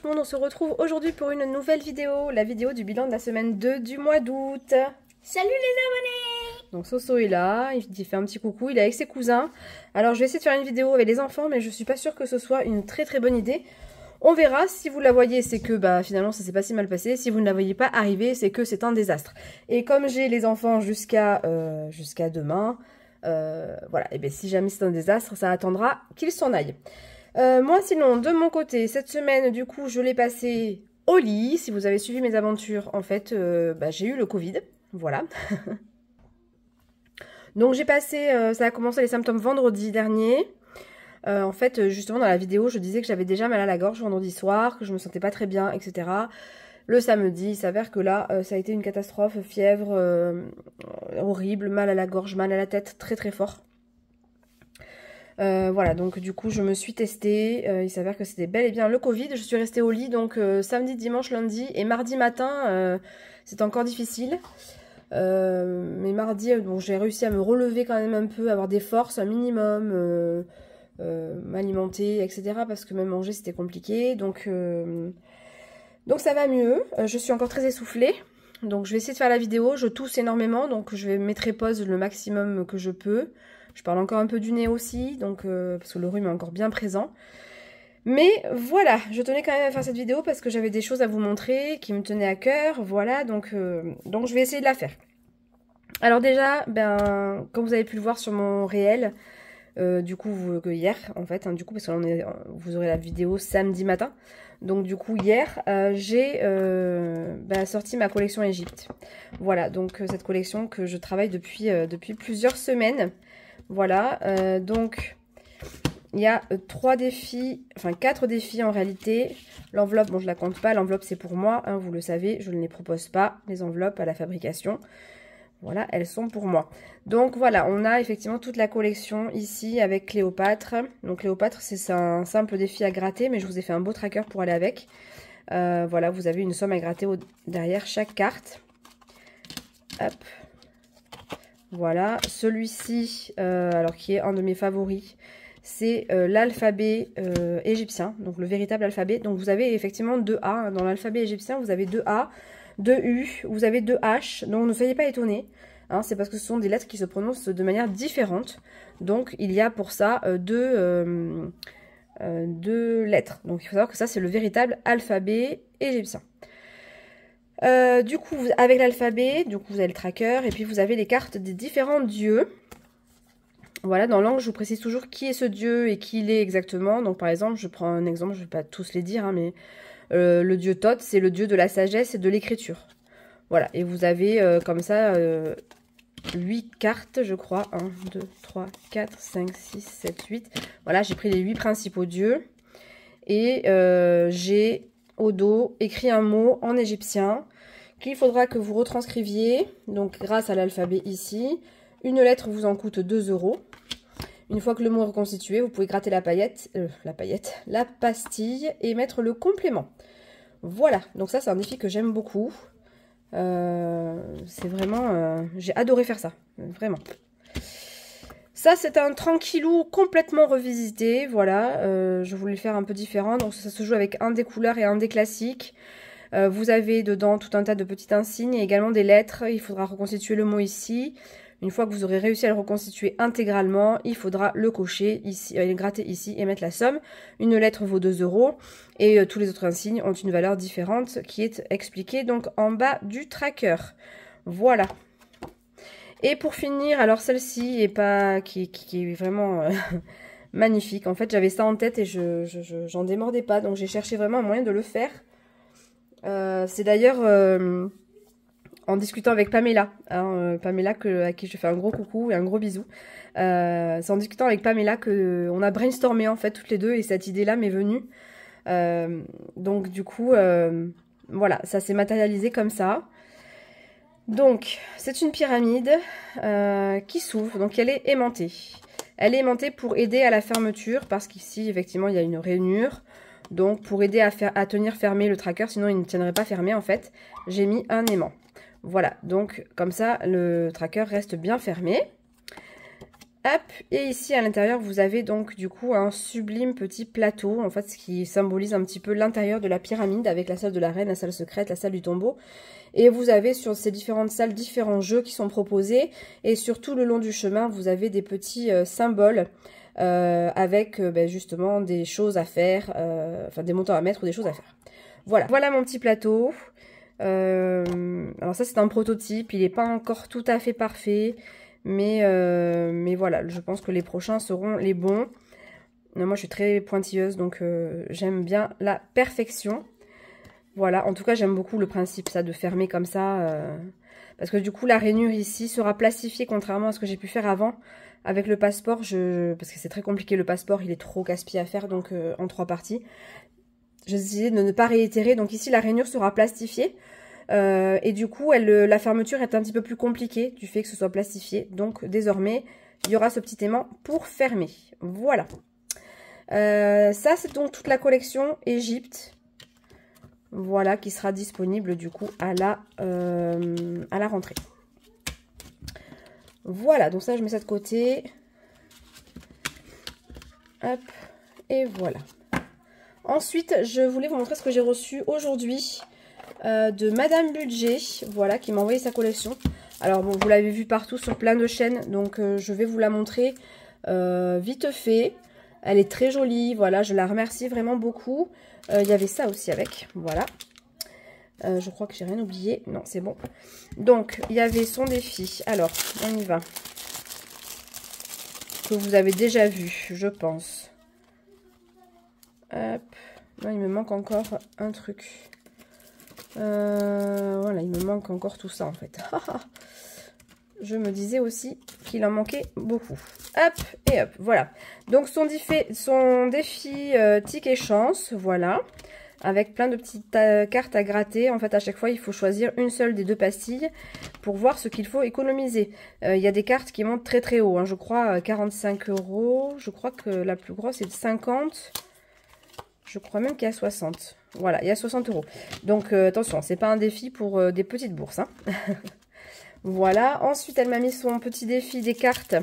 tout le monde, on se retrouve aujourd'hui pour une nouvelle vidéo, la vidéo du bilan de la semaine 2 du mois d'août. Salut les abonnés! Donc Soso est là, il fait un petit coucou, il est avec ses cousins. Alors je vais essayer de faire une vidéo avec les enfants, mais je suis pas sûre que ce soit une très bonne idée. On verra, si vous la voyez, c'est que finalement ça s'est pas si mal passé. Si vous ne la voyez pas arriver, c'est que c'est un désastre. Et comme j'ai les enfants jusqu'à demain, voilà, et bien si jamais c'est un désastre, ça attendra qu'ils s'en aillent. Moi sinon, de mon côté, cette semaine, du coup, je l'ai passée au lit. Si vous avez suivi mes aventures, en fait, j'ai eu le Covid, voilà. Donc j'ai passé, ça a commencé les symptômes vendredi dernier. En fait, justement, dans la vidéo, je disais que j'avais déjà mal à la gorge vendredi soir, que je me sentais pas très bien, etc. Le samedi, il s'avère que là, ça a été une catastrophe, fièvre horrible, mal à la gorge, mal à la tête, très fort. Voilà, donc du coup, je me suis testée. Il s'avère que c'était bel et bien le Covid. Je suis restée au lit, donc samedi, dimanche, lundi et mardi matin, c'est encore difficile. Mais mardi, bon, j'ai réussi à me relever quand même un peu, avoir des forces, un minimum, m'alimenter, etc. Parce que même manger, c'était compliqué. Donc ça va mieux. Je suis encore très essoufflée. Donc je vais essayer de faire la vidéo. Je tousse énormément, donc je vais mettre pause le maximum que je peux. Je parle encore un peu du nez aussi, donc parce que le rhume est encore bien présent. Mais voilà, je tenais quand même à faire cette vidéo parce que j'avais des choses à vous montrer qui me tenaient à cœur. Voilà, donc je vais essayer de la faire. Alors déjà, comme vous avez pu le voir sur mon réel, du coup hier en fait, hein, du coup parce que vous aurez la vidéo samedi matin. Donc du coup hier, j'ai sorti ma collection Égypte. Voilà, donc cette collection que je travaille depuis plusieurs semaines. Voilà, donc il y a 4 défis en réalité. L'enveloppe, bon je la compte pas, l'enveloppe c'est pour moi, hein, vous le savez, je ne les propose pas, les enveloppes à la fabrication. Voilà, elles sont pour moi. Donc voilà, on a effectivement toute la collection ici avec Cléopâtre. Donc Cléopâtre, c'est un simple défi à gratter, mais je vous ai fait un beau tracker pour aller avec. Voilà, vous avez une somme à gratter derrière chaque carte. Hop. Voilà, celui-ci, alors qui est un de mes favoris, c'est l'alphabet égyptien, donc le véritable alphabet. Donc vous avez effectivement 2 A, dans l'alphabet égyptien vous avez 2 A, 2 U, vous avez 2 H, donc ne soyez pas étonnés, hein, c'est parce que ce sont des lettres qui se prononcent de manière différente. Donc il y a pour ça deux lettres, donc il faut savoir que ça c'est le véritable alphabet égyptien. Du coup, avec l'alphabet, vous avez le tracker et puis vous avez les cartes des différents dieux. Voilà, dans l'angle, je vous précise toujours qui est ce dieu et qui il est exactement. Donc par exemple, je prends un exemple, je ne vais pas tous les dire, hein, mais le dieu Thoth, c'est le dieu de la sagesse et de l'écriture. Voilà, et vous avez comme ça 8 cartes, je crois. 1, 2, 3, 4, 5, 6, 7, 8. Voilà, j'ai pris les 8 principaux dieux. Et j'ai au dos écrit un mot en égyptien qu'il faudra que vous retranscriviez, donc grâce à l'alphabet ici. Une lettre vous en coûte 2 €. Une fois que le mot est reconstitué, vous pouvez gratter la pastille et mettre le complément. Voilà, donc ça c'est un défi que j'aime beaucoup. C'est vraiment... j'ai adoré faire ça, vraiment. Ça, c'est un tranquillou complètement revisité, voilà, je voulais le faire un peu différent, donc ça se joue avec un des couleurs et un des classiques. Vous avez dedans tout un tas de petits insignes et également des lettres, il faudra reconstituer le mot ici. Une fois que vous aurez réussi à le reconstituer intégralement, il faudra le cocher ici, le gratter ici et mettre la somme. Une lettre vaut 2 € et tous les autres insignes ont une valeur différente qui est expliquée donc en bas du tracker. Voilà. Et pour finir, alors celle-ci est qui est vraiment magnifique. En fait, j'avais ça en tête et j'en démordais pas. Donc, j'ai cherché vraiment un moyen de le faire. C'est d'ailleurs en discutant avec Pamela. Hein, Pamela à qui je fais un gros coucou et un gros bisou. C'est en discutant avec Pamela qu'on a brainstormé en fait toutes les deux et cette idée-là m'est venue. Donc, du coup, voilà, ça s'est matérialisé comme ça. Donc, c'est une pyramide qui s'ouvre, donc elle est aimantée. Elle est aimantée pour aider à la fermeture, parce qu'ici, effectivement, il y a une rainure. Donc, pour aider à tenir fermé le tracker, sinon il ne tiendrait pas fermé, en fait, j'ai mis un aimant. Voilà, donc, comme ça, le tracker reste bien fermé. Hop, et ici à l'intérieur, vous avez donc du coup un sublime petit plateau, en fait, ce qui symbolise un petit peu l'intérieur de la pyramide, avec la salle de la reine, la salle secrète, la salle du tombeau. Et vous avez sur ces différentes salles différents jeux qui sont proposés, et sur tout le long du chemin, vous avez des petits symboles avec justement des choses à faire, enfin des montants à mettre ou des choses à faire. Voilà mon petit plateau. Alors ça c'est un prototype, il n'est pas encore tout à fait parfait. Mais voilà, je pense que les prochains seront les bons. Moi, je suis très pointilleuse, donc j'aime bien la perfection. Voilà, en tout cas, j'aime beaucoup le principe, ça, de fermer comme ça. Parce que du coup, la rainure ici sera plastifiée, contrairement à ce que j'ai pu faire avant. Avec le passeport, parce que c'est très compliqué, le passeport, il est trop casse-pied à faire, donc en 3 parties. J'ai décidé de ne pas réitérer, donc ici, la rainure sera plastifiée. Et du coup, la fermeture est un petit peu plus compliquée du fait que ce soit plastifié. Donc, désormais, il y aura ce petit aimant pour fermer. Voilà. Ça, c'est donc toute la collection Égypte. Voilà, qui sera disponible du coup à la rentrée. Voilà, donc ça, je mets ça de côté. Hop, et voilà. Ensuite, je voulais vous montrer ce que j'ai reçu aujourd'hui. De Madame Budget, voilà, qui m'a envoyé sa collection. Alors bon, vous l'avez vu partout sur plein de chaînes, donc je vais vous la montrer vite fait. Elle est très jolie, voilà, je la remercie vraiment beaucoup. Il y avait ça aussi avec, voilà. Je crois que j'ai rien oublié, non c'est bon. Donc, il y avait son défi, alors, on y va. Que vous avez déjà vu, je pense. Hop, non, il me manque encore un truc. Voilà, il me manque encore tout ça en fait. Je me disais aussi qu'il en manquait beaucoup. Hop, et hop, voilà. Donc son défi tic et chance, voilà. Avec plein de petites cartes à gratter. En fait, à chaque fois, il faut choisir une seule des 2 pastilles pour voir ce qu'il faut économiser. Il y a des cartes qui montent très très haut, hein, je crois 45 €. Je crois que la plus grosse est de 50. Je crois même qu'il y a 60. Voilà, il y a 60 €. Donc, attention, c'est pas un défi pour des petites bourses. Hein. Voilà. Ensuite, elle m'a mis son petit défi des cartes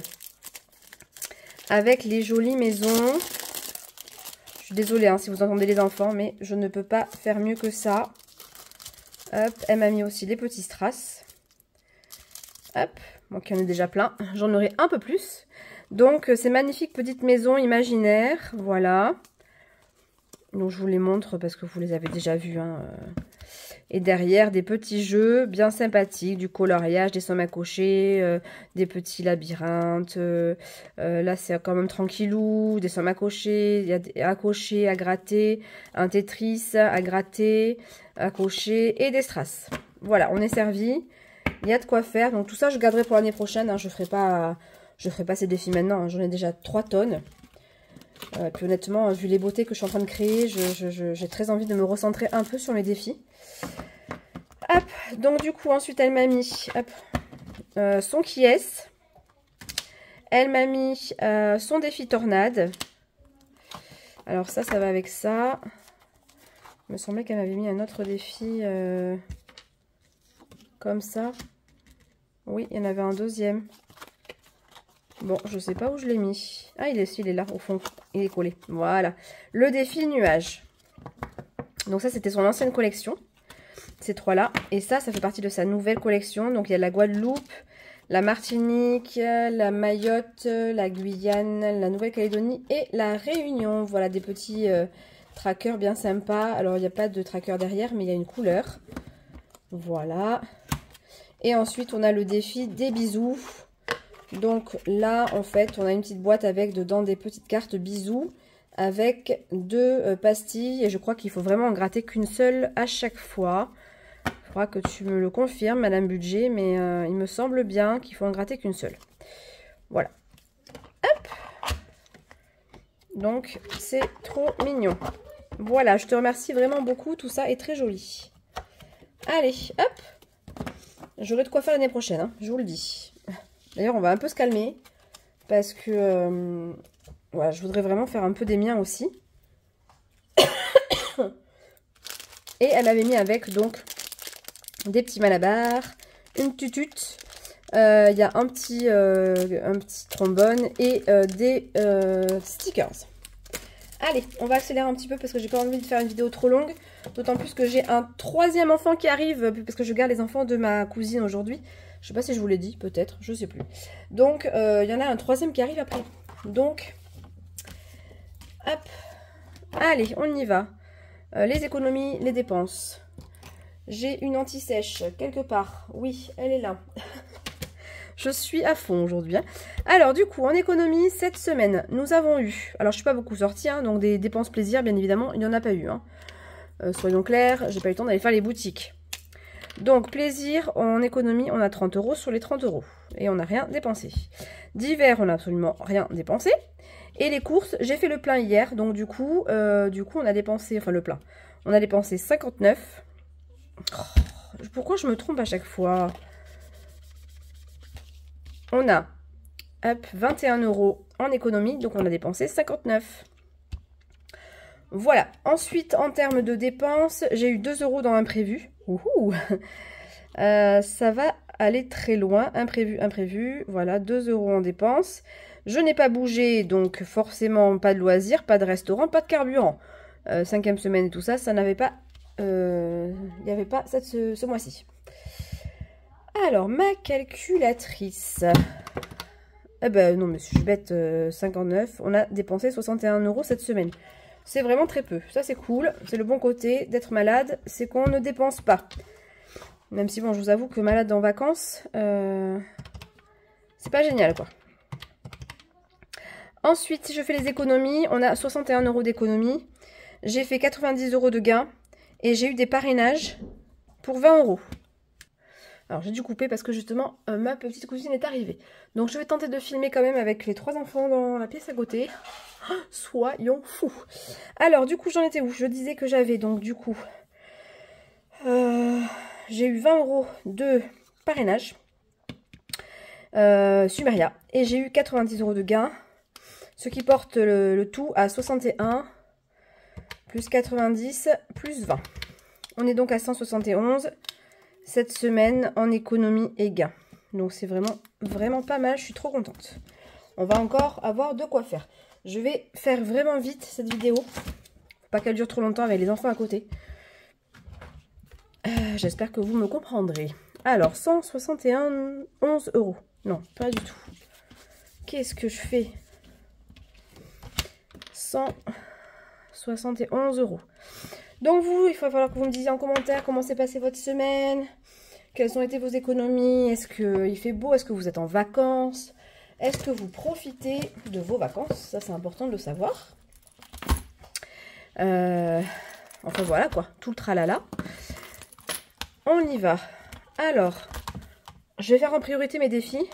avec les jolies maisons. Je suis désolée hein, si vous entendez les enfants, mais je ne peux pas faire mieux que ça. Hop, elle m'a mis aussi les petits strass. Hop, moi qui en ai déjà plein. J'en aurai un peu plus. Donc, ces magnifiques petites maisons imaginaires. Voilà. Donc je vous les montre parce que vous les avez déjà vus. Hein. Et derrière, des petits jeux bien sympathiques, du coloriage, des sommes à cocher, des petits labyrinthes. Là, c'est quand même tranquillou, des sommes à cocher, il y a à cocher, à gratter, un Tetris à gratter, à cocher et des strass. Voilà, on est servi. Il y a de quoi faire. Donc tout ça, je garderai pour l'année prochaine. Hein. Je ferai pas ces défis maintenant. Hein. J'en ai déjà 3 tonnes. Puis honnêtement, vu les beautés que je suis en train de créer, j'ai très envie de me recentrer un peu sur mes défis. Hop, donc du coup, ensuite, elle m'a mis son qui est. Elle m'a mis son défi tornade. Alors ça va avec ça. Il me semblait qu'elle m'avait mis un autre défi comme ça. Oui, il y en avait un deuxième. Bon, je sais pas où je l'ai mis. Ah, il est là, au fond. Il est collé. Voilà. Le défi nuage. Donc ça, c'était son ancienne collection. Ces 3-là. Et ça fait partie de sa nouvelle collection. Donc, il y a la Guadeloupe, la Martinique, la Mayotte, la Guyane, la Nouvelle-Calédonie et la Réunion. Voilà, des petits trackers bien sympas. Alors, il n'y a pas de tracker derrière, mais il y a une couleur. Voilà. Et ensuite, on a le défi des bisous. Donc là, en fait, on a une petite boîte avec dedans des petites cartes bisous avec 2 pastilles. Et je crois qu'il faut vraiment en gratter qu'une seule à chaque fois. Il faudra que tu me le confirmes, Madame Budget, mais il me semble bien qu'il faut en gratter qu'une seule. Voilà. Hop. Donc, c'est trop mignon. Voilà, je te remercie vraiment beaucoup. Tout ça est très joli. Allez, hop. J'aurai de quoi faire l'année prochaine, hein, je vous le dis. D'ailleurs, on va un peu se calmer parce que voilà, je voudrais vraiment faire un peu des miens aussi. Et elle avait mis avec donc des petits malabars, une tutute, Il y a un petit trombone et des stickers. Allez, on va accélérer un petit peu parce que j'ai pas envie de faire une vidéo trop longue. D'autant plus que j'ai un troisième enfant qui arrive parce que je garde les enfants de ma cousine aujourd'hui. Je sais pas si je vous l'ai dit, peut-être, je sais plus. Donc, il y en a un troisième qui arrive après. Donc, hop. Allez, on y va. Les économies, les dépenses. J'ai une anti-sèche quelque part. Oui, elle est là. Je suis à fond aujourd'hui. Hein. Alors, du coup, en économie, cette semaine, nous avons eu... Alors, je suis pas beaucoup sortie, hein, donc des dépenses plaisir, bien évidemment, il n'y en a pas eu. Hein. Soyons clairs, j'ai pas eu le temps d'aller faire les boutiques. Donc, plaisir, en économie, on a 30 € sur les 30 €. Et on n'a rien dépensé. Divers, on n'a absolument rien dépensé. Et les courses, j'ai fait le plein hier. Donc, du coup, on a dépensé... Enfin, le plein. On a dépensé 59. Oh, pourquoi je me trompe à chaque fois? On a, hop, 21 € en économie. Donc, on a dépensé 59. Voilà. Ensuite, en termes de dépenses, j'ai eu 2 € dans imprévu. Ça va aller très loin. Imprévu. Voilà, 2 € en dépenses. Je n'ai pas bougé, donc forcément pas de loisirs, pas de restaurant, pas de carburant. 5e semaine et tout ça, ça n'avait pas... Il n'y avait pas ça ce mois-ci. Alors, ma calculatrice... Eh ben non, mais je suis bête, 59. On a dépensé 61 € cette semaine. C'est vraiment très peu. Ça, c'est cool. C'est le bon côté d'être malade. C'est qu'on ne dépense pas. Même si, bon, je vous avoue que malade en vacances, c'est pas génial, quoi. Ensuite, si je fais les économies, on a 61 € d'économies. J'ai fait 90 € de gains. Et j'ai eu des parrainages pour 20 €. Alors, j'ai dû couper parce que, justement, ma petite cousine est arrivée. Donc, je vais tenter de filmer quand même avec les 3 enfants dans la pièce à côté. Soyons fous. Alors, du coup, j'en étais où? Je disais que j'avais, donc, du coup, j'ai eu 20 € de parrainage. Sumeria. Et j'ai eu 90 € de gains. Ce qui porte le tout à 61, plus 90, plus 20. On est donc à 171 cette semaine en économie et gains. Donc, c'est vraiment pas mal. Je suis trop contente. On va encore avoir de quoi faire. Je vais faire vraiment vite cette vidéo. Faut pas qu'elle dure trop longtemps avec les enfants à côté. J'espère que vous me comprendrez. Alors, 171 €. Non, pas du tout. Qu'est-ce que je fais? 171 €. Donc vous, il va falloir que vous me disiez en commentaire comment s'est passée votre semaine. Quelles ont été vos économies? Est-ce qu'il fait beau? Est-ce que vous êtes en vacances? Est-ce que vous profitez de vos vacances? Ça, c'est important de le savoir. Enfin, voilà quoi. Tout le tralala. On y va. Alors, je vais faire en priorité mes défis.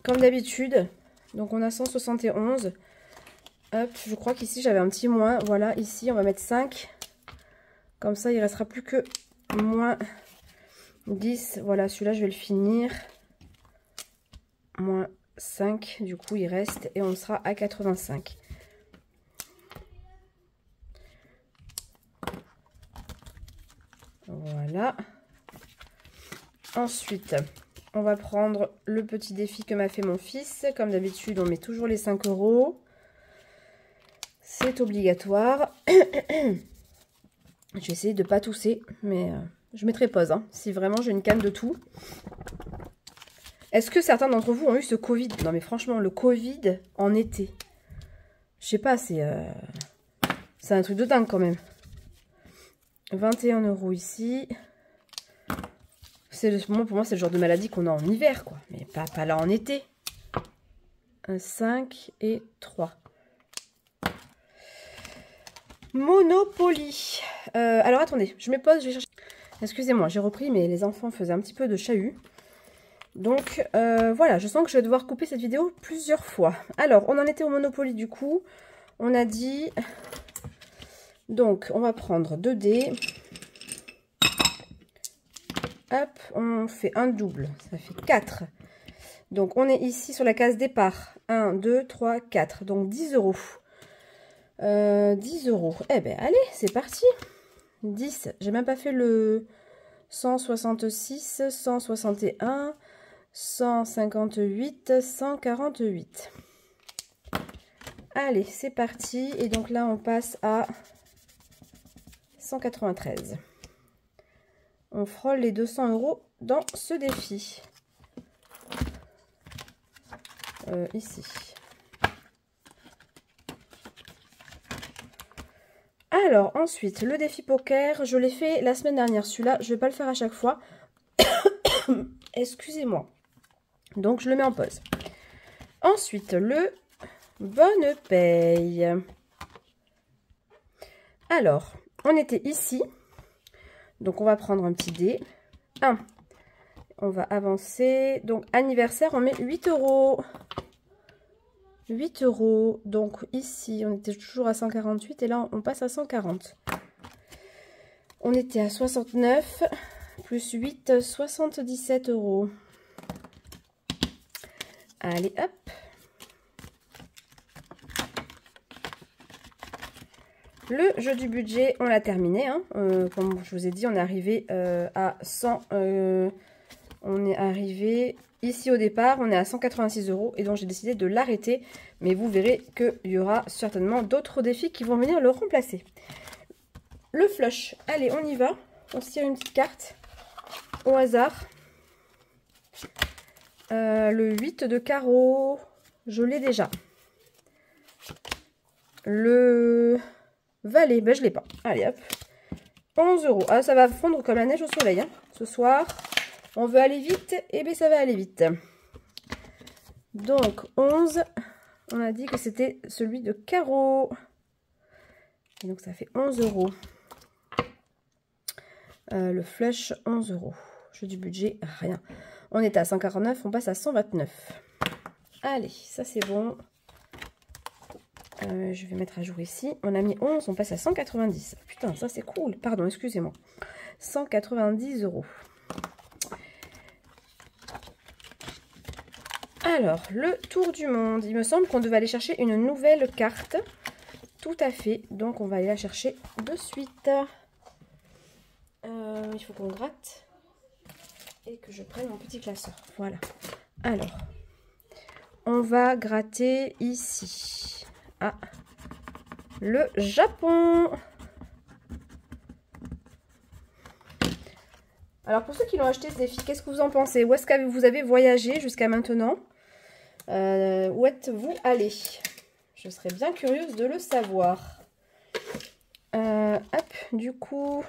Comme d'habitude. Donc, on a 171. Hop, je crois qu'ici, j'avais un petit moins. Voilà, ici, on va mettre 5. Comme ça, il ne restera plus que moins 10. Voilà, celui-là, je vais le finir. Moins 5, du coup, il reste. Et on sera à 85. Voilà. Ensuite, on va prendre le petit défi que m'a fait mon fils. Comme d'habitude, on met toujours les 5 €. C'est obligatoire. Je vais essayer de ne pas tousser, mais je mettrai pause. Hein, si vraiment j'ai une canne de tout. Est-ce que certains d'entre vous ont eu ce Covid? Non mais franchement, le Covid en été. Je sais pas, c'est un truc de dingue quand même. 21 € ici. Pour moi, c'est le genre de maladie qu'on a en hiver, quoi. Mais pas là en été. 5 et 3. Monopoly. Alors, attendez, je me pose, je vais chercher... Excusez-moi, j'ai repris, mais les enfants faisaient un petit peu de chahut. Donc, voilà, je sens que je vais devoir couper cette vidéo plusieurs fois. Alors, on en était au Monopoly, du coup. On a dit... Donc, on va prendre 2 dés. Hop, on fait un double. Ça fait 4. Donc, on est ici sur la case départ. 1, 2, 3, 4. Donc, 10 €. 10 €. Eh ben, allez, c'est parti. 10. J'ai même pas fait le 166, 161, 158, 148. Allez, c'est parti. Et donc là, on passe à 193. On frôle les 200 € dans ce défi. Ici. Alors, ensuite, le défi poker, je l'ai fait la semaine dernière. Celui-là, je ne vais pas le faire à chaque fois. Excusez-moi. Donc, je le mets en pause. Ensuite, le bonne paye. Alors, on était ici. Donc, on va prendre un petit dé. 1. On va avancer. Donc, anniversaire, on met 8 €. 8 €. Donc, ici, on était toujours à 148 et là, on passe à 140. On était à 69, plus 8, 77 €. Allez, hop. Le jeu du budget, on l'a terminé. Hein. Comme je vous ai dit, on est arrivé à 100. On est arrivé ici au départ, on est à 186 € et donc j'ai décidé de l'arrêter. Mais vous verrez qu'il y aura certainement d'autres défis qui vont venir le remplacer. Le flush, allez, on y va. On se tire une petite carte au hasard. Le 8 de carreau, je l'ai déjà. Le valet, ben je l'ai pas. Allez hop, 11 €. Ah, ça va fondre comme la neige au soleil hein, ce soir. On veut aller vite, et bien ça va aller vite. Donc 11, on a dit que c'était celui de carreau. Et donc ça fait 11 €. Le flush, 11 €. Jeu du budget, rien. On est à 149, on passe à 129. Allez, ça c'est bon. Je vais mettre à jour ici. On a mis 11, on passe à 190. Putain, ça c'est cool. Pardon, excusez-moi. 190 €. Alors, le tour du monde. Il me semble qu'on devait aller chercher une nouvelle carte. Tout à fait. Donc, on va aller la chercher de suite. Il faut qu'on gratte. Et que je prenne mon petit classeur. Voilà. Alors, on va gratter ici. Ah, le Japon. Alors, pour ceux qui l'ont acheté ce défi, qu'est-ce que vous en pensez? Où est-ce que vous avez voyagé jusqu'à maintenant? Où êtes-vous allé? Je serais bien curieuse de le savoir. Hop, du coup,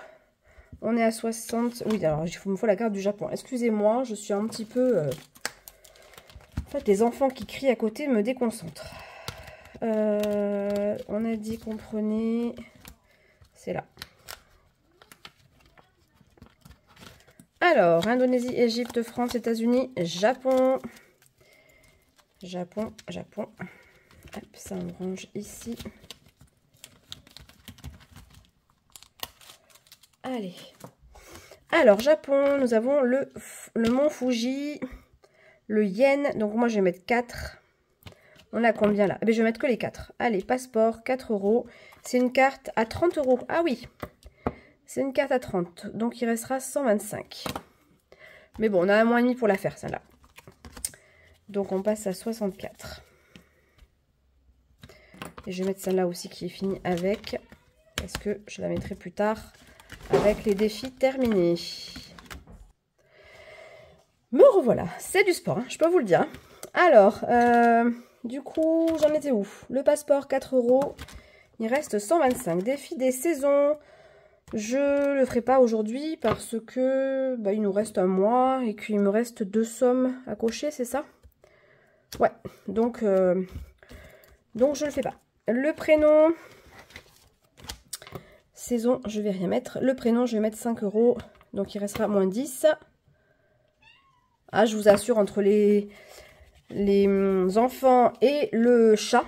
on est à 60... Oui, alors, il me faut la carte du Japon. Excusez-moi, je suis un petit peu... En fait, les enfants qui crient à côté me déconcentrent. On a dit qu'on prenait... C'est là. Alors, Indonésie, Égypte, France, États-Unis, Japon. Japon, Japon. Hop, ça on range ici. Allez. Alors, Japon, nous avons le mont Fuji, le yen. Donc, moi, je vais mettre 4. On a combien là? Je vais mettre que les 4. Allez, passeport, 4 €. C'est une carte à 30 €. Ah oui, c'est une carte à 30. Donc, il restera 125. Mais bon, on a un mois et demi pour la faire, celle-là. Donc, on passe à 64. Et je vais mettre celle-là aussi qui est finie avec. Parce que je la mettrai plus tard avec les défis terminés. Me revoilà. C'est du sport, hein, je peux vous le dire. Alors, du coup, j'en étais où? Le passeport, 4 €. Il reste 125. Défi des saisons. Je le ferai pas aujourd'hui parce que il nous reste un mois et qu'il me reste 2 sommes à cocher, c'est ça? Ouais, donc je le fais pas. Le prénom, saison, je vais rien mettre. Le prénom, je vais mettre 5 €, donc il restera moins 10. Ah, je vous assure, entre les enfants et le chat,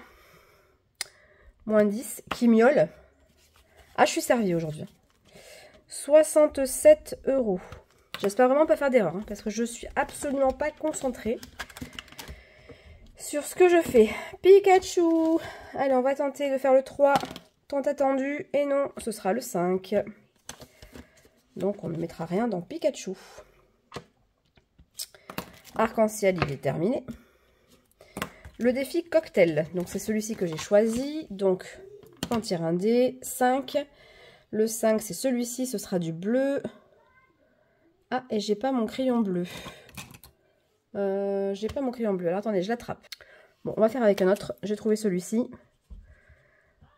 moins 10, qui miaule. Ah, je suis servie aujourd'hui. 67 €. J'espère vraiment pas faire d'erreur, hein, parce que je suis absolument pas concentrée sur ce que je fais. Pikachu. Allez, on va tenter de faire le 3. Tant attendu. Et non, ce sera le 5. Donc, on ne mettra rien dans Pikachu. arc-en-ciel, il est terminé. Le défi cocktail, donc c'est celui-ci que j'ai choisi. Donc on tire un dé, 5. Le 5 c'est celui-ci, ce sera du bleu. Ah, et j'ai pas mon crayon bleu. J'ai pas mon crayon bleu, alors attendez, je l'attrape. Bon, on va faire avec un autre, j'ai trouvé celui-ci.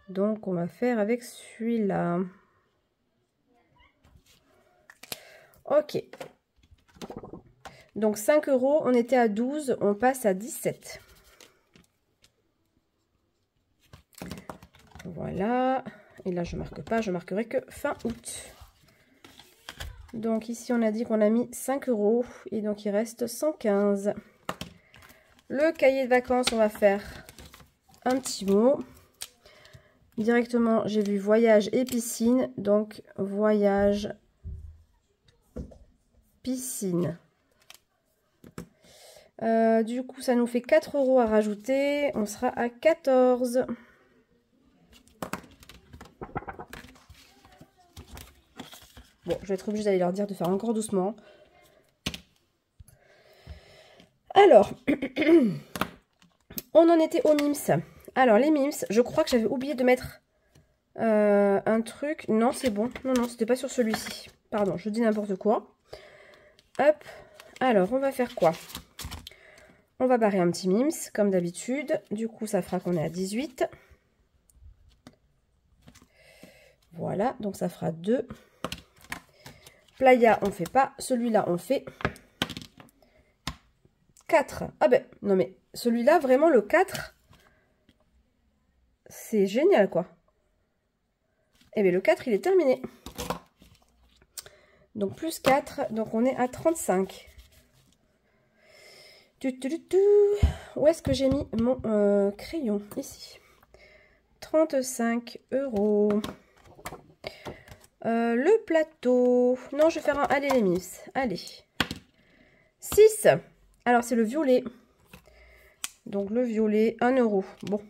Donc on va faire avec celui-là. Ok. Donc 5 €, on était à 12, on passe à 17. Voilà. Et là, je marque pas, je marquerai que fin août. Donc ici, on a dit qu'on a mis 5 € et donc il reste 115. Le cahier de vacances, on va faire un petit mot. Directement, j'ai vu voyage et piscine, donc voyage, piscine. Du coup, ça nous fait 4 € à rajouter. On sera à 14. Bon, je vais être obligée d'aller leur dire de faire encore doucement. Alors, on en était aux mims. Alors, les mims, je crois que j'avais oublié de mettre un truc. Non, c'est bon. Non, non, c'était pas sur celui-ci. Pardon, je dis n'importe quoi. Hop. Alors, on va faire quoi? On va barrer un petit mims, comme d'habitude. Du coup, ça fera qu'on est à 18. Voilà, donc ça fera 2. Playa, on fait pas. Celui-là, on fait 4. Ah ben, non mais, celui-là, vraiment, le 4, c'est génial, quoi. Et bien, le 4, il est terminé. Donc, plus 4, donc on est à 35. Où est-ce que j'ai mis mon crayon? Ici. 35 €. Le plateau. Non, je vais faire un... Allez, les miss. Allez. 6. Alors, c'est le violet. Donc, le violet, 1 €. Bon.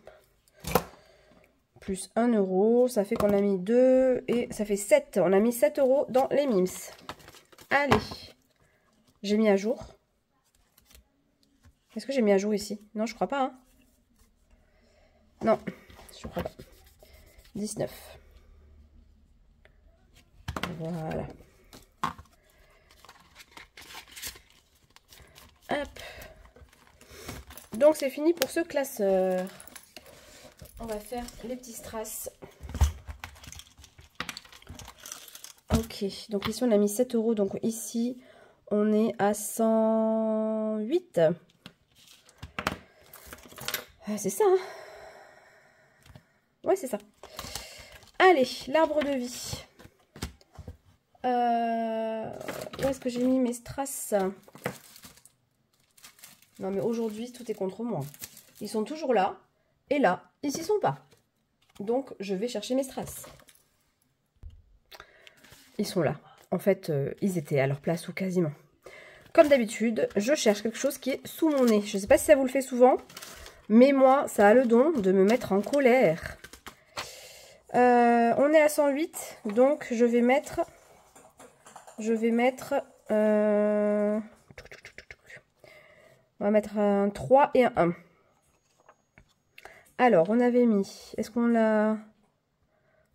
Plus 1 €. Ça fait qu'on a mis 2. Et ça fait 7. On a mis 7 € dans les mims. Allez. J'ai mis à jour. Est-ce que j'ai mis à jour ici? Non, je crois pas. Hein. Non, je crois pas. 19. Voilà. Hop. Donc, c'est fini pour ce classeur. On va faire les petits strass. Ok. Donc, ici, on a mis 7 €. Donc, ici, on est à 108. C'est ça, hein? Ouais, c'est ça. Allez, l'arbre de vie. Où est-ce que j'ai mis mes strass? Non, mais aujourd'hui, tout est contre moi. Ils sont toujours là. Et là, ils s'y sont pas. Donc, je vais chercher mes strass. Ils sont là. En fait, ils étaient à leur place ou quasiment. Comme d'habitude, je cherche quelque chose qui est sous mon nez. Je ne sais pas si ça vous le fait souvent. Mais moi, ça a le don de me mettre en colère. On est à 108. Donc, je vais mettre... on va mettre un 3 et un 1. Alors, on avait mis... Est-ce qu'on l'a...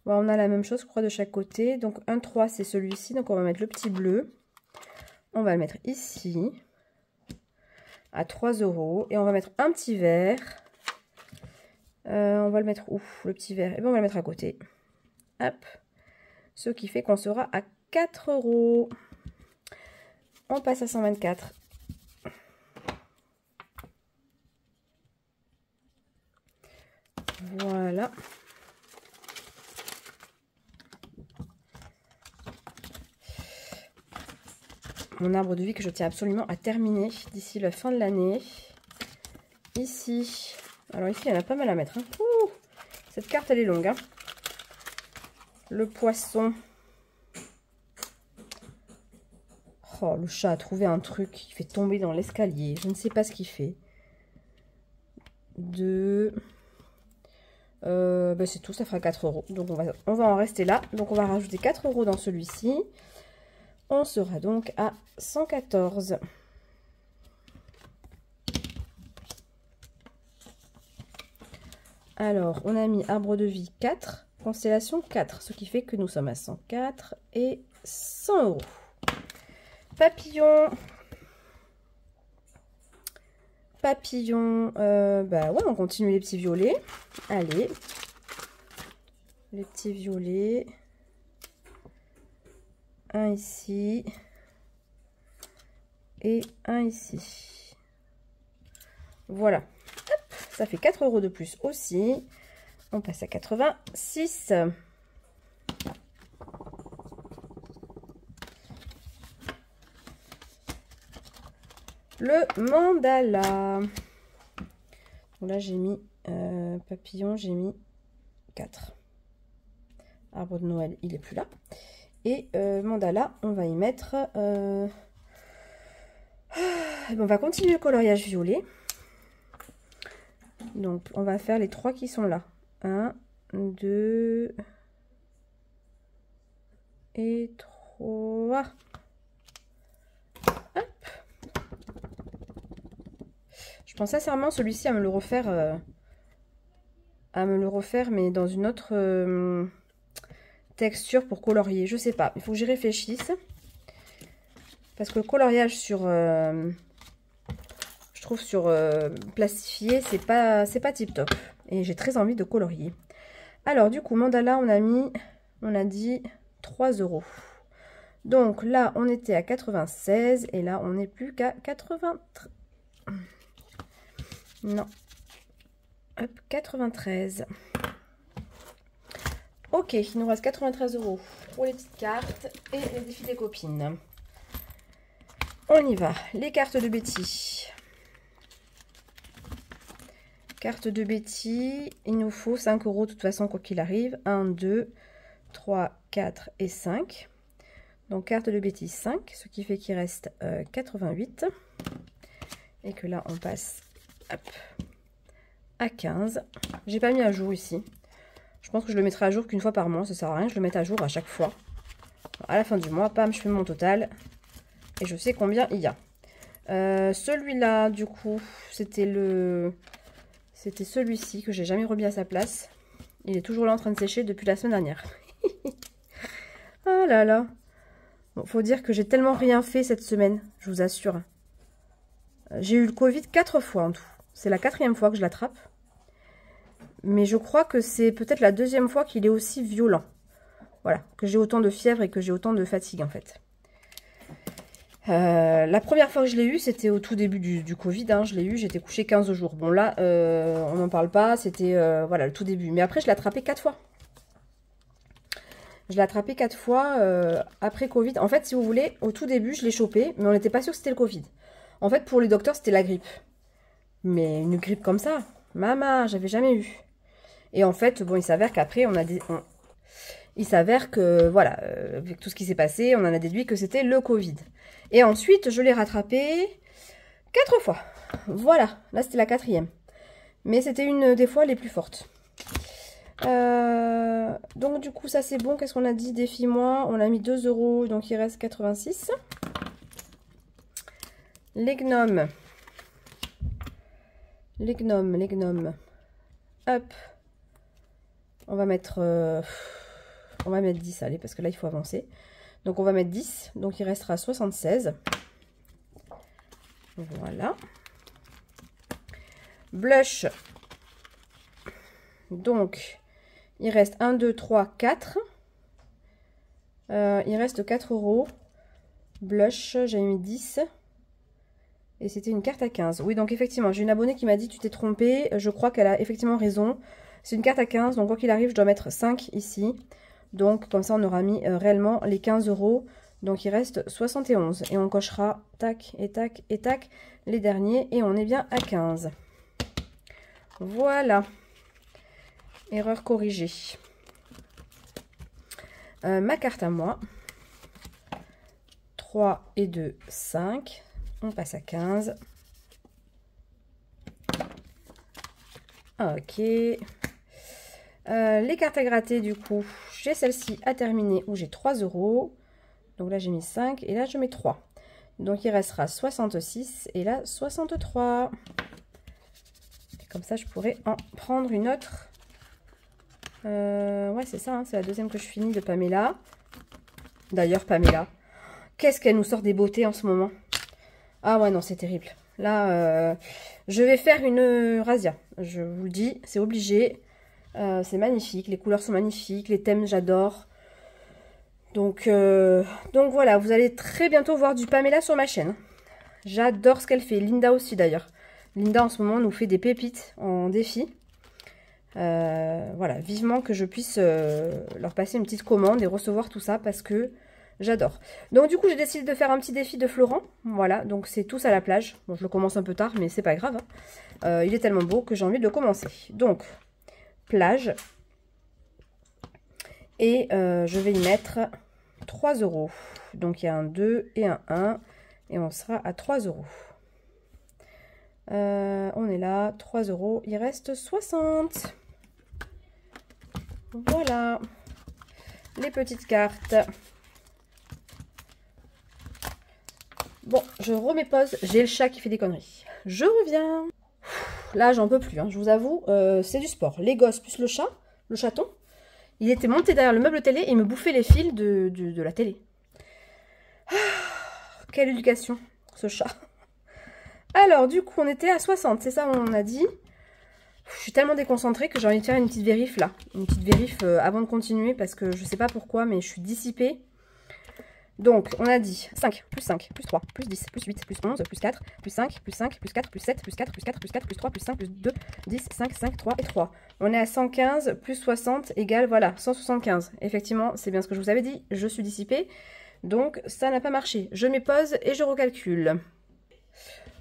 Ouais, on a la même chose, je crois, de chaque côté. Donc, un 3, c'est celui-ci. Donc, on va mettre le petit bleu. On va le mettre ici. À 3 €. Et on va mettre un petit vert. On va le mettre où, le petit vert? Et bien, on va le mettre à côté. Hop. Ce qui fait qu'on sera à 4 €. On passe à 124. Voilà. Mon arbre de vie que je tiens absolument à terminer d'ici la fin de l'année. Ici. Alors ici, il y en a pas mal à mettre. Hein. Ouh, cette carte, elle est longue. Hein. Le poisson. Oh, le chat a trouvé un truc qui fait tomber dans l'escalier. Je ne sais pas ce qu'il fait. 2. Ben c'est tout, ça fera 4 €. Donc on va en rester là. Donc on va rajouter 4 € dans celui-ci. On sera donc à 114. Alors, on a mis arbre de vie 4, constellation 4, ce qui fait que nous sommes à 104 et 100 €. Papillon. Papillon, bah ouais, on continue les petits violets. Allez, les petits violets. Un ici. Et un ici. Voilà. Hop, ça fait 4 € de plus aussi. On passe à 86. Le mandala. Donc là, j'ai mis papillon, j'ai mis 4. Arbre de Noël, il est plus là. Et mandala, on va y mettre... on va continuer le coloriage violet. Donc, on va faire les 3 qui sont là. 1, 2 et 3. Hop. Je pense sincèrement celui-ci à me le refaire. Mais dans une autre texture pour colorier. Je sais pas. Il faut que j'y réfléchisse. Parce que le coloriage sur... je trouve sur plastifié, c'est pas tip top. Et j'ai très envie de colorier. Alors du coup, mandala, on a dit 3 €. Donc là, on était à 96 et là, on n'est plus qu'à 83. Non. Hop, 93. Ok, il nous reste 93 € pour les petites cartes et les défis des copines. On y va. Les cartes de Betty. Carte de Betty, il nous faut 5 € de toute façon quoi qu'il arrive. 1, 2, 3, 4 et 5. Donc carte de Betty 5, ce qui fait qu'il reste 88. Et que là on passe hop, à 15. J'ai pas mis à jour ici. Je pense que je le mettrai à jour qu'une fois par mois, ça sert à rien. Je le mets à jour à chaque fois. À la fin du mois, pam, je fais mon total. Et je sais combien il y a. Celui-là, du coup, c'était celui-ci que j'ai jamais remis à sa place. Il est toujours là en train de sécher depuis la semaine dernière. Ah là là. Bon, faut dire que j'ai tellement rien fait cette semaine, je vous assure. J'ai eu le Covid 4 fois en tout. C'est la 4e fois que je l'attrape. Mais je crois que c'est peut-être la 2e fois qu'il est aussi violent. Voilà, que j'ai autant de fièvre et que j'ai autant de fatigue en fait. La première fois que je l'ai eu, c'était au tout début du Covid, hein, je l'ai eu, j'étais couchée 15 jours. Bon là, on n'en parle pas, c'était voilà, le tout début. Mais après, je l'ai attrapé 4 fois. Je l'ai attrapé 4 fois après Covid. En fait, si vous voulez, au tout début, je l'ai chopé, mais on n'était pas sûr que c'était le Covid. En fait, pour les docteurs, c'était la grippe. Mais une grippe comme ça, maman, j'avais jamais eu. Et en fait, bon, il s'avère qu'après, il s'avère que, voilà, avec tout ce qui s'est passé, on en a déduit que c'était le Covid. Et ensuite, je l'ai rattrapé 4 fois. Voilà, là, c'était la 4e. Mais c'était une des fois les plus fortes. Donc, du coup, ça, c'est bon. Qu'est-ce qu'on a dit? Défi moi. On a mis 2 €, donc il reste 86. Les gnomes. Les gnomes. Hop. On va mettre 10, allez, parce que là, il faut avancer. Donc, on va mettre 10. Donc, il restera 76. Voilà. Blush. Donc, il reste 1, 2, 3, 4. Il reste 4 €. Blush, j'ai mis 10. Et c'était une carte à 15. Oui, donc effectivement, j'ai une abonnée qui m'a dit « Tu t'es trompée ». Je crois qu'elle a effectivement raison. C'est une carte à 15, donc quoi qu'il arrive, je dois mettre 5 ici. Donc, comme ça, on aura mis réellement les 15 €. Donc, il reste 71. Et on cochera tac et tac et tac les derniers. Et on est bien à 15. Voilà. Erreur corrigée. Ma carte à moi. 3 et 2, 5. On passe à 15. Ok. Les cartes à gratter, du coup, j'ai celle-ci à terminer où j'ai 3 €. Donc là, j'ai mis 5 et là, je mets 3. Donc, il restera 66 et là, 63. Comme ça, je pourrais en prendre une autre. Ouais, c'est ça, hein, c'est la deuxième que je finis de Pamela. D'ailleurs, Pamela, qu'est-ce qu'elle nous sort des beautés en ce moment? Ah ouais, non, c'est terrible. Là, je vais faire une razzia. Je vous le dis, c'est obligé. C'est magnifique, les couleurs sont magnifiques, les thèmes, j'adore. Donc voilà, vous allez très bientôt voir du Pamela sur ma chaîne. J'adore ce qu'elle fait. Linda aussi, d'ailleurs. Linda, en ce moment, nous fait des pépites en défi. Voilà, vivement que je puisse leur passer une petite commande et recevoir tout ça parce que j'adore. Donc du coup, j'ai décidé de faire un petit défi de Florent. Voilà, donc c'est tous à la plage. Bon, je le commence un peu tard, mais c'est pas grave. Hein. Il est tellement beau que j'ai envie de le commencer. Donc, plage. Et je vais y mettre 3 €. Donc il y a un 2 et un 1. Et on sera à 3 €. On est là, 3 €. Il reste 60. Voilà. Les petites cartes. Bon, je remets pause. J'ai le chat qui fait des conneries. Je reviens. Là, j'en peux plus, hein, je vous avoue. C'est du sport. Les gosses plus le chat, le chaton. Il était monté derrière le meuble télé et il me bouffait les fils de la télé. Quelle éducation, ce chat. Alors, du coup, on était à 60, c'est ça on a dit. Je suis tellement déconcentrée que j'ai envie de faire une petite vérif là. Une petite vérif avant de continuer parce que je sais pas pourquoi, mais je suis dissipée. Donc, on a dit 5, plus 5, plus 3, plus 10, plus 8, plus 11, plus 4, plus 5, plus 5, plus 4, plus 7, plus 4, plus 4, plus 4, plus 3, plus 5, plus 2, 10, 5, 5, 3 et 3. On est à 115 plus 60 égale, voilà, 175. Effectivement, c'est bien ce que je vous avais dit, je suis dissipée. Donc, ça n'a pas marché. Je mets pause et je recalcule.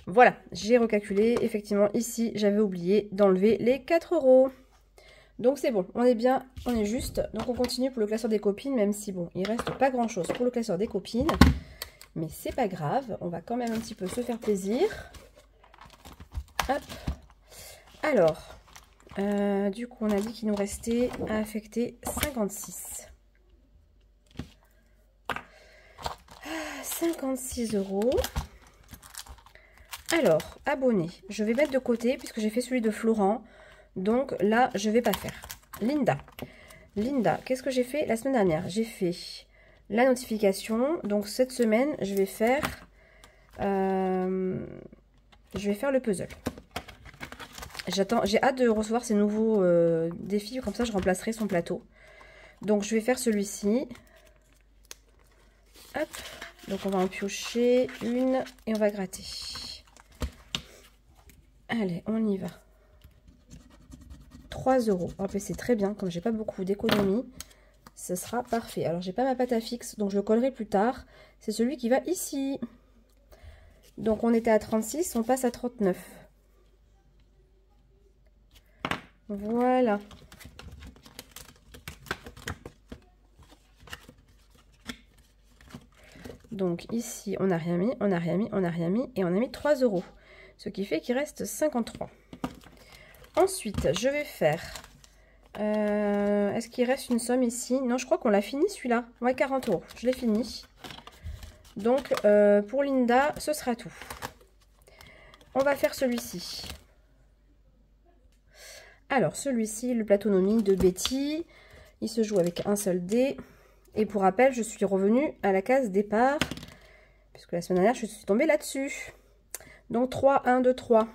Voilà, j'ai recalculé. Effectivement, ici, j'avais oublié d'enlever les 4 €. Donc c'est bon, on est bien, on est juste. Donc on continue pour le classeur des copines, même si bon, il reste pas grand chose pour le classeur des copines. Mais c'est pas grave, on va quand même un petit peu se faire plaisir. Hop. Alors, du coup on a dit qu'il nous restait à affecter 56. 56 €. Alors, abonné, je vais mettre de côté puisque j'ai fait celui de Florent. Donc là, je ne vais pas faire. Linda. Linda, qu'est-ce que j'ai fait la semaine dernière? J'ai fait la notification. Donc cette semaine, je vais faire le puzzle. J'ai hâte de recevoir ces nouveaux défis. Comme ça, je remplacerai son plateau. Donc je vais faire celui-ci. Hop. Donc on va en piocher une et on va gratter. Allez, on y va. 3 €. Oh, c'est très bien, comme j'ai pas beaucoup d'économie, ce sera parfait. Alors j'ai pas ma pâte à fixe, donc je le collerai plus tard. C'est celui qui va ici. Donc on était à 36, on passe à 39. Voilà. Donc ici on n'a rien mis, on n'a rien mis, on n'a rien mis et on a mis 3 €. Ce qui fait qu'il reste 53. Ensuite, je vais faire... Est-ce qu'il reste une somme ici? Non, je crois qu'on l'a fini celui-là. Ouais, 40 €. Je l'ai fini. Donc, pour Linda, ce sera tout. On va faire celui-ci. Alors, celui-ci, le plateaunomie de Betty. Il se joue avec un seul dé. Et pour rappel, je suis revenue à la case départ. Puisque la semaine dernière, je suis tombée là-dessus. Donc, 3, 1, 2, 3.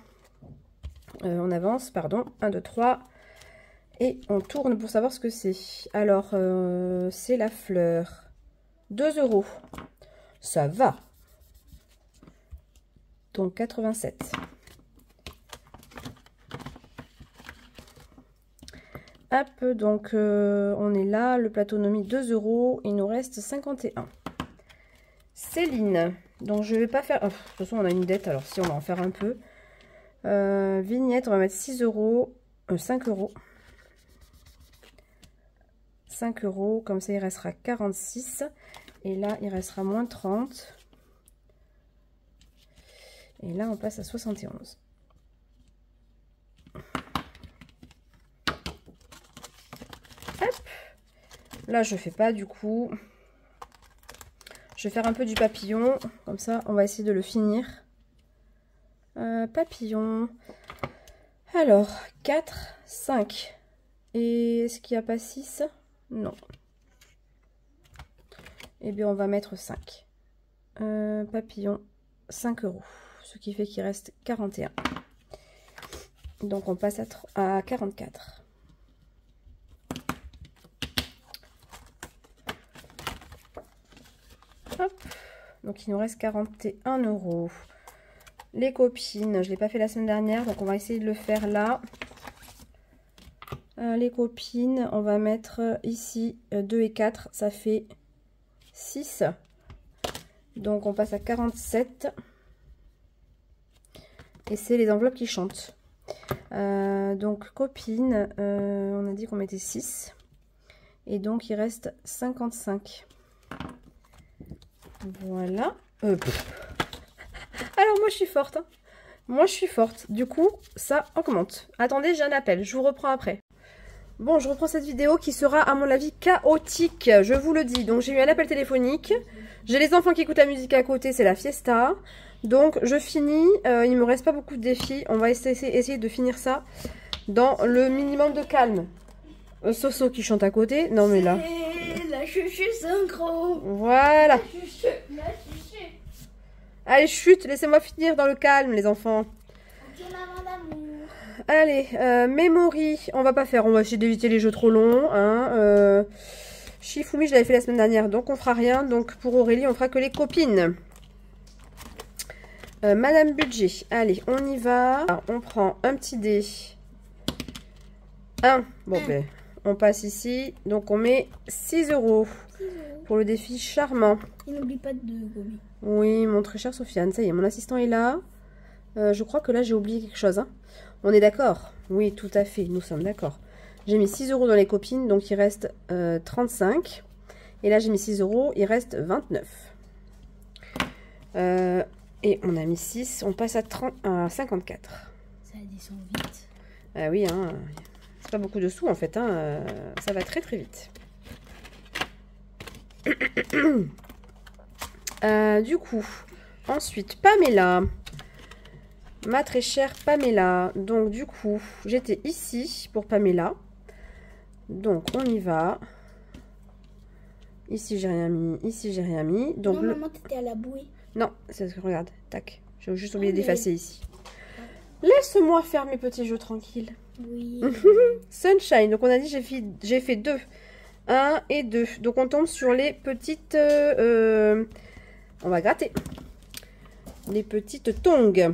On avance, pardon, 1, 2, 3, et on tourne pour savoir ce que c'est. Alors, c'est la fleur. 2 €. Ça va. Donc, 87. Hop, donc, on est là, le plateaunomie 2 €, il nous reste 51. Céline, donc je vais pas faire... Oh, de toute façon, on a une dette, alors si, on va en faire un peu. Vignette, on va mettre 6 €, 5 €. 5 €, comme ça il restera 46. Et là, il restera moins 30. Et là, on passe à 71. Hop. Là, je fais pas du coup. Je vais faire un peu du papillon. Comme ça, on va essayer de le finir. Papillon. Alors, 4, 5. Et est-ce qu'il n'y a pas 6? Non. Eh bien, on va mettre 5. Papillon, 5 €. Ce qui fait qu'il reste 41. Donc, on passe à 44. Hop. Donc, il nous reste 41 €. Les copines, je ne l'ai pas fait la semaine dernière, donc on va essayer de le faire là. Les copines, on va mettre ici 2 et 4, ça fait 6. Donc on passe à 47. Et c'est les enveloppes qui chantent. Donc copines, on a dit qu'on mettait 6. Et donc il reste 55. Voilà. Alors moi je suis forte. Hein. Moi je suis forte. Du coup ça augmente. Attendez, j'ai un appel. Je vous reprends après. Bon, je reprends cette vidéo qui sera à mon avis chaotique. Je vous le dis. Donc j'ai eu un appel téléphonique. J'ai les enfants qui écoutent la musique à côté. C'est la fiesta. Donc je finis. Il me reste pas beaucoup de défis. On va essayer de finir ça dans le minimum de calme. Soso qui chante à côté. Non mais là. La chuchu synchro. Voilà. La chuchu. Allez, chut, laissez-moi finir dans le calme, les enfants. Ok, maman d'amour. Allez, Memory, on va pas faire, on va essayer d'éviter les jeux trop longs. Hein. Shifumi, je l'avais fait la semaine dernière, donc on fera rien. Donc pour Aurélie, on fera que les copines. Madame Budget, allez, on y va. Alors, on prend un petit dé. 1, bon ben, on passe ici. Donc on met 6 € pour le défi charmant. Et n'oublie pas de gommer. Oui, mon très cher Sofiane, ça y est, mon assistant est là. Je crois que là, j'ai oublié quelque chose. Hein. On est d'accord? Oui, tout à fait, nous sommes d'accord. J'ai mis 6 € dans les copines, donc il reste 35. Et là, j'ai mis 6 €, il reste 29. Et on a mis 6, on passe à 54. Ça descend vite. Ah oui, hein, c'est pas beaucoup de sous en fait, hein, ça va très très vite. Du coup, ensuite, Pamela. Ma très chère Pamela. Donc, du coup, j'étais ici pour Pamela. Donc, on y va. Ici, j'ai rien mis. Ici, j'ai rien mis. Donc, non, maman, t'étais à la bouée. Non, c'est ce que regarde. Tac. J'ai juste oublié d'effacer ici. Laisse-moi faire mes petits jeux tranquilles. Oui. Sunshine. Donc, on a dit, j'ai fait 2. 1 et 2. Donc, on tombe sur les petites... on va gratter. Les petites tongs.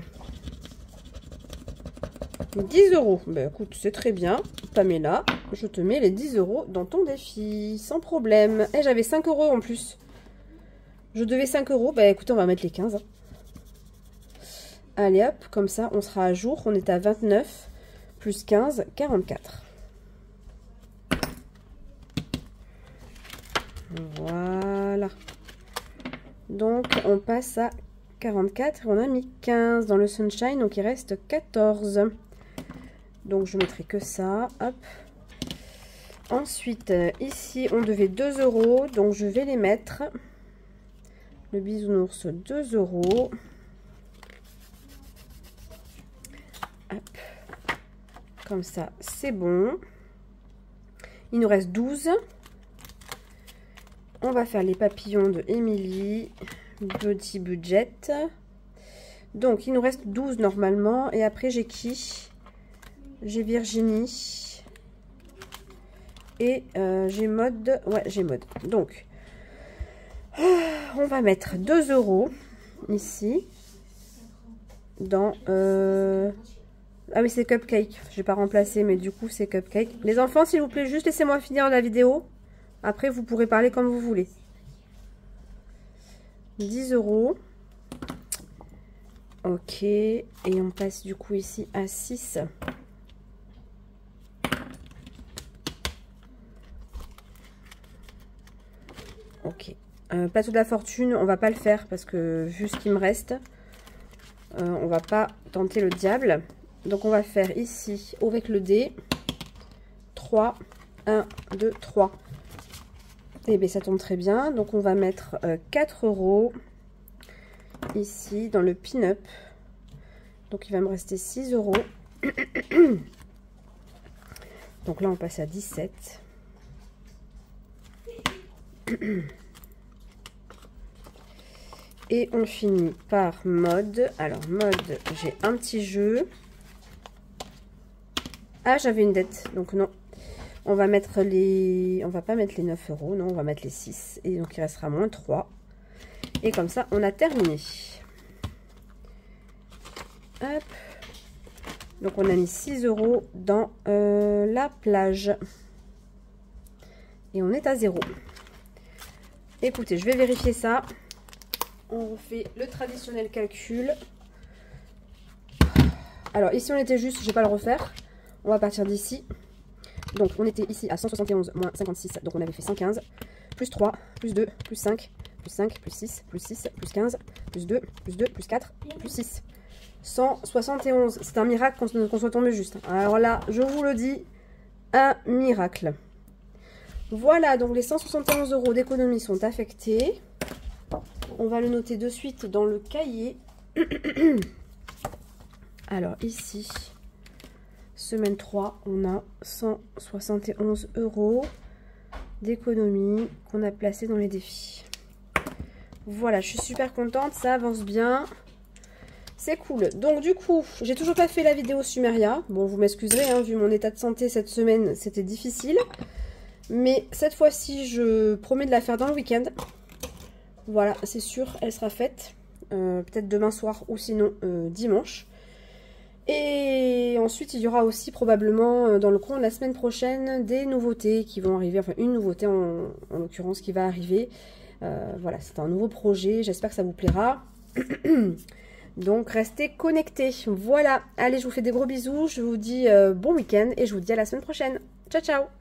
10 €. Ben écoute, c'est très bien. Pamela, je te mets les 10 € dans ton défi. Sans problème. Et j'avais 5 € en plus. Je devais 5 €. Ben écoutez, on va mettre les 15. Hein. Allez hop, comme ça, on sera à jour. On est à 29 plus 15, 44. Voilà. Donc, on passe à 44. On a mis 15 dans le Sunshine. Donc, il reste 14. Donc, je mettrai que ça. Hop. Ensuite, ici, on devait 2 €. Donc, je vais les mettre. Le bisounours, 2 €. Hop. Comme ça, c'est bon. Il nous reste 12. On va faire les papillons de Emily. Petit budget. Donc, il nous reste 12 normalement. Et après, j'ai qui? J'ai Virginie. Et j'ai Mode. Ouais, j'ai Mode. Donc, on va mettre 2 € ici. Dans... Ah oui, c'est Cupcake. Je n'ai pas remplacé, mais du coup, c'est Cupcake. Les enfants, s'il vous plaît, juste laissez-moi finir la vidéo. Après, vous pourrez parler comme vous voulez. 10 €. Ok. Et on passe du coup ici à 6. Ok. Plateau de la fortune, on va pas le faire parce que vu ce qui me reste, on va pas tenter le diable. Donc, on va faire ici, avec le dé, 3, 1, 2, 3. Et bien, ça tombe très bien. Donc, on va mettre 4 € ici, dans le pin-up. Donc, il va me rester 6 €. Donc là, on passe à 17. Et on finit par mode. Alors, mode, j'ai un petit jeu. Ah, j'avais une dette, donc non. On va mettre les... On va pas mettre les 9 €, non, on va mettre les 6. Et donc, il restera moins 3. Et comme ça, on a terminé. Hop. Donc, on a mis 6 € dans la plage. Et on est à 0. Écoutez, je vais vérifier ça. On refait le traditionnel calcul. Alors, ici, on était juste, je ne vais pas le refaire. On va partir d'ici. Donc, on était ici à 171 moins 56. Donc, on avait fait 115. Plus 3, plus 2, plus 5, plus 5, plus 6, plus 6, plus 15, plus 2, plus 2, plus 4, plus 6. 171. C'est un miracle qu'on soit tombé juste. Alors là, je vous le dis, un miracle. Voilà, donc les 171 € d'économie sont affectés. On va le noter de suite dans le cahier. Alors ici, semaine 3, on a 171 € d'économie qu'on a placé dans les défis. Voilà, je suis super contente, ça avance bien. C'est cool. Donc du coup, j'ai toujours pas fait la vidéo Sumeria. Bon, vous m'excuserez, hein, vu mon état de santé cette semaine, c'était difficile. Mais cette fois-ci, je promets de la faire dans le week-end. Voilà, c'est sûr, elle sera faite. Peut-être demain soir ou sinon dimanche. Et ensuite, il y aura aussi probablement dans le courant de la semaine prochaine des nouveautés qui vont arriver. Enfin, une nouveauté en l'occurrence qui va arriver. Voilà, c'est un nouveau projet. J'espère que ça vous plaira. Donc, restez connectés. Voilà, allez, je vous fais des gros bisous. Je vous dis bon week-end et je vous dis à la semaine prochaine. Ciao, ciao!